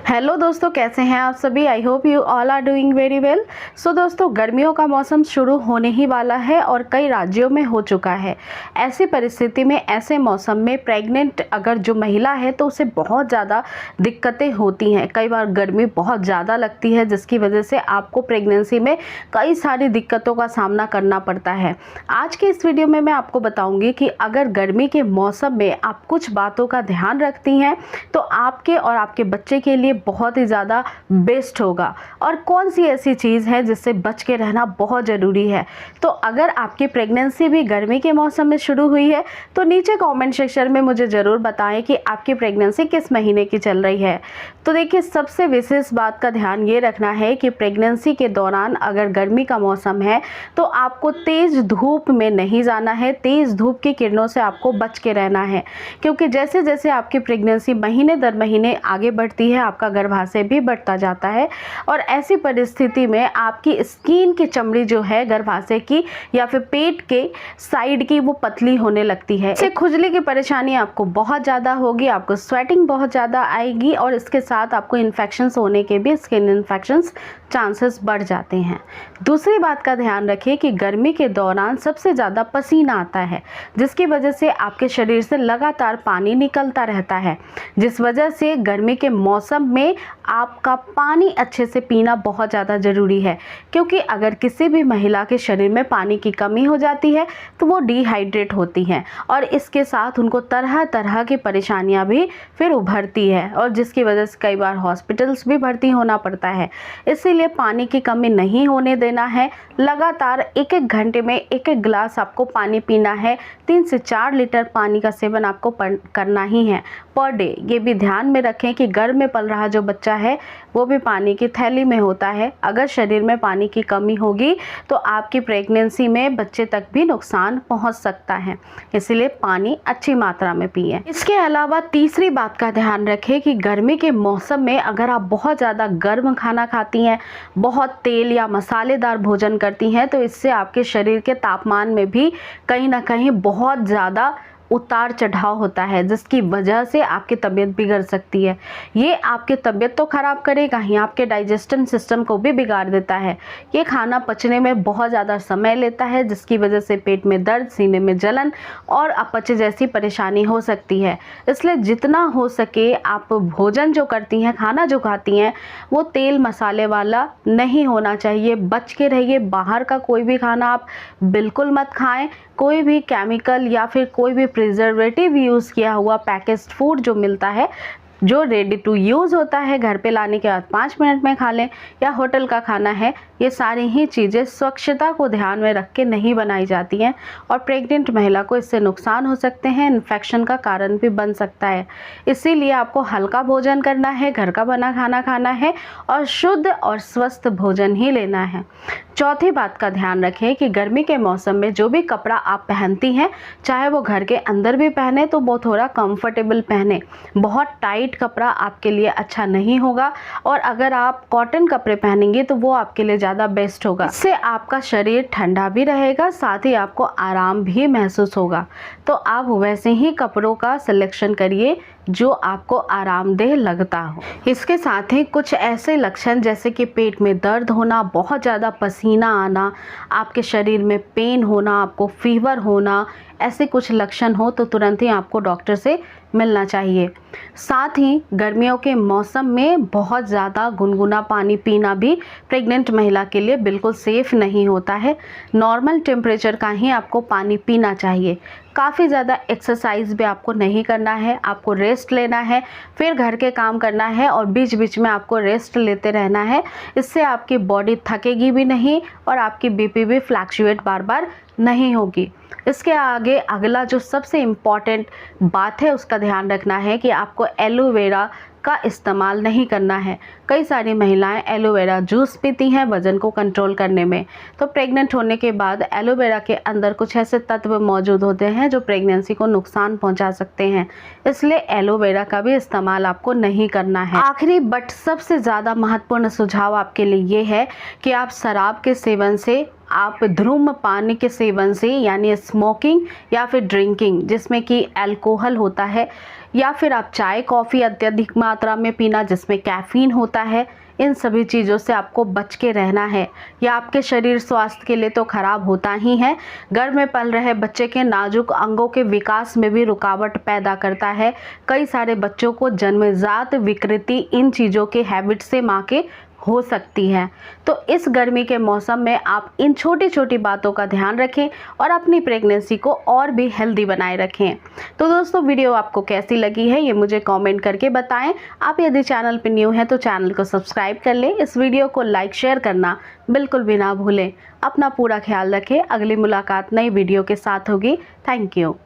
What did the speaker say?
Hello दोस्तों, कैसे हैं आप सभी। I hope you all are doing very well. So दोस्तों, गर्मियों का मौसम शुरू होने ही वाला है और कई राज्यों में हो चुका है। ऐसी परिस्थिति में, ऐसे मौसम में प्रेग्नेंट अगर जो महिला है तो उसे बहुत ज़्यादा दिक्कतें होती हैं। कई बार गर्मी बहुत ज़्यादा लगती है जिसकी वजह से आपको प्रेगनेंसी में कई सारी दिक्कतों का सामना करना पड़ता है। आज के इस वीडियो में मैं आपको बताऊँगी कि अगर गर्मी के मौसम में आप कुछ बातों का ध्यान रखती हैं तो आपके और आपके बच्चे के लिए बहुत ही ज़्यादा बेस्ट होगा, और कौन सी ऐसी चीज़ है जिससे बच के रहना बहुत ज़रूरी है। तो अगर आपकी प्रेगनेंसी भी गर्मी के मौसम में शुरू हुई है तो नीचे कमेंट सेक्शन में मुझे ज़रूर बताएं कि आपकी प्रेगनेंसी किस महीने की चल रही है। तो देखिए, सबसे विशेष बात का ध्यान ये रखना है कि प्रेगनेंसी के दौरान अगर गर्मी का मौसम है तो आपको तेज़ धूप में नहीं जाना है। तेज़ धूप की किरणों से आपको बच के रहना है, क्योंकि जैसे जैसे आपकी प्रेगनेंसी महीने दर महीने आगे बढ़ती है आपका गर्भाशय भी बढ़ता जाता है, और ऐसी परिस्थिति में आपकी स्किन की चमड़ी जो है गर्भाशय की या फिर पेट के साइड की वो पतली होने लगती है। इससे खुजली की परेशानी आपको बहुत ज़्यादा होगी, आपको स्वेटिंग बहुत ज़्यादा आएगी और इसके साथ आपको इन्फेक्शंस होने के भी, स्किन इन्फेक्शंस चांसेस बढ़ जाते हैं। दूसरी बात का ध्यान रखिए कि गर्मी के दौरान सबसे ज़्यादा पसीना आता है, जिसकी वजह से आपके शरीर से लगातार पानी निकलता रहता है, जिस वजह से गर्मी के मौसम में आपका पानी अच्छे से पीना बहुत ज़्यादा ज़रूरी है। क्योंकि अगर किसी भी महिला के शरीर में पानी की कमी हो जाती है तो वो डिहाइड्रेट होती हैं, और इसके साथ उनको तरह तरह की परेशानियां भी फिर उभरती है, और जिसकी वजह से कई बार हॉस्पिटल्स भी भर्ती होना पड़ता है। इसीलिए पानी की कमी नहीं होने देना है। लगातार एक एक घंटे में एक एक गिलास आपको पानी पीना है। 3 से 4 लीटर पानी का सेवन आपको करना ही है पर डे। ये भी ध्यान में रखें कि गर्भ में पल रहा जो बच्चा है वो भी पानी की थैली में होता है। अगर शरीर में पानी की कमी होगी तो आपकी प्रेगनेंसी में बच्चे तक भी नुकसान पहुंच सकता है, इसलिए पानी अच्छी मात्रा में पिएं। इसके अलावा तीसरी बात का ध्यान रखें कि गर्मी के मौसम में अगर आप बहुत ज़्यादा गर्म खाना खाती हैं, बहुत तेल या मसालेदार भोजन करती हैं, तो इससे आपके शरीर के तापमान में भी कहीं ना कहीं बहुत ज़्यादा उतार चढ़ाव होता है, जिसकी वजह से आपकी तबीयत बिगड़ सकती है। ये आपकी तबीयत तो ख़राब करेगा ही, आपके डाइजेशन सिस्टम को भी बिगाड़ देता है। ये खाना पचने में बहुत ज़्यादा समय लेता है, जिसकी वजह से पेट में दर्द, सीने में जलन और अपच जैसी परेशानी हो सकती है। इसलिए जितना हो सके आप भोजन जो करती हैं, खाना जो खाती हैं, वो तेल मसाले वाला नहीं होना चाहिए। बच के रहिए। बाहर का कोई भी खाना आप बिल्कुल मत खाएं। कोई भी केमिकल या फिर कोई भी प्रिजर्वेटिव यूज़ किया हुआ पैकेज्ड फूड जो मिलता है, जो रेडी टू यूज़ होता है, घर पे लाने के बाद 5 मिनट में खा लें, या होटल का खाना है, ये सारी ही चीज़ें स्वच्छता को ध्यान में रख के नहीं बनाई जाती हैं, और प्रेग्नेंट महिला को इससे नुकसान हो सकते हैं, इन्फेक्शन का कारण भी बन सकता है। इसीलिए आपको हल्का भोजन करना है, घर का बना खाना खाना है, और शुद्ध और स्वस्थ भोजन ही लेना है। चौथी बात का ध्यान रखें कि गर्मी के मौसम में जो भी कपड़ा आप पहनती हैं, चाहे वो घर के अंदर भी पहने तो वो थोड़ा कंफर्टेबल पहने। बहुत टाइट कपड़ा आपके लिए अच्छा नहीं होगा, और अगर आप कॉटन कपड़े पहनेंगे तो वो आपके लिए ज़्यादा बेस्ट होगा। इससे आपका शरीर ठंडा भी रहेगा, साथ ही आपको आराम भी महसूस होगा। तो आप वैसे ही कपड़ों का सिलेक्शन करिए जो आपको आरामदेह लगता हो। इसके साथ ही कुछ ऐसे लक्षण जैसे कि पेट में दर्द होना, बहुत ज़्यादा पसीना आना, आपके शरीर में पेन होना, आपको फीवर होना, ऐसे कुछ लक्षण हो तो तुरंत ही आपको डॉक्टर से मिलना चाहिए। साथ ही गर्मियों के मौसम में बहुत ज़्यादा गुनगुना पानी पीना भी प्रेग्नेंट महिला के लिए बिल्कुल सेफ़ नहीं होता है। नॉर्मल टेम्परेचर का ही आपको पानी पीना चाहिए। काफ़ी ज़्यादा एक्सरसाइज भी आपको नहीं करना है, आपको रेस्ट लेना है, फिर घर के काम करना है, और बीच बीच में आपको रेस्ट लेते रहना है। इससे आपकी बॉडी थकेगी भी नहीं और आपकी बीपी भी फ्लैक्चुएट बार बार नहीं होगी। इसके आगे अगला जो सबसे इम्पॉर्टेंट बात है उसका ध्यान रखना है कि आपको एलोवेरा का इस्तेमाल नहीं करना है। कई सारी महिलाएं एलोवेरा जूस पीती हैं वज़न को कंट्रोल करने में, तो प्रेग्नेंट होने के बाद एलोवेरा के अंदर कुछ ऐसे तत्व मौजूद होते हैं जो प्रेगनेंसी को नुकसान पहुंचा सकते हैं, इसलिए एलोवेरा का भी इस्तेमाल आपको नहीं करना है। आखिरी बट सबसे ज़्यादा महत्वपूर्ण सुझाव आपके लिए ये है कि आप शराब के सेवन से, आप धूम्रपान के सेवन से, यानी स्मोकिंग या फिर ड्रिंकिंग जिसमें कि अल्कोहल होता है, या फिर आप चाय कॉफ़ी अत्यधिक मात्रा में पीना जिसमें कैफ़ीन होता है, इन सभी चीज़ों से आपको बच के रहना है। यह आपके शरीर स्वास्थ्य के लिए तो खराब होता ही है, गर्भ में पल रहे बच्चे के नाजुक अंगों के विकास में भी रुकावट पैदा करता है। कई सारे बच्चों को जन्मजात विकृति इन चीज़ों के हैबिट से माँ के हो सकती है। तो इस गर्मी के मौसम में आप इन छोटी छोटी बातों का ध्यान रखें और अपनी प्रेगनेंसी को और भी हेल्दी बनाए रखें। तो दोस्तों, वीडियो आपको कैसी लगी है ये मुझे कमेंट करके बताएं। आप यदि चैनल पर न्यू हैं तो चैनल को सब्सक्राइब कर लें। इस वीडियो को लाइक शेयर करना बिल्कुल भी ना भूलें। अपना पूरा ख्याल रखें। अगली मुलाकात नई वीडियो के साथ होगी। Thank you.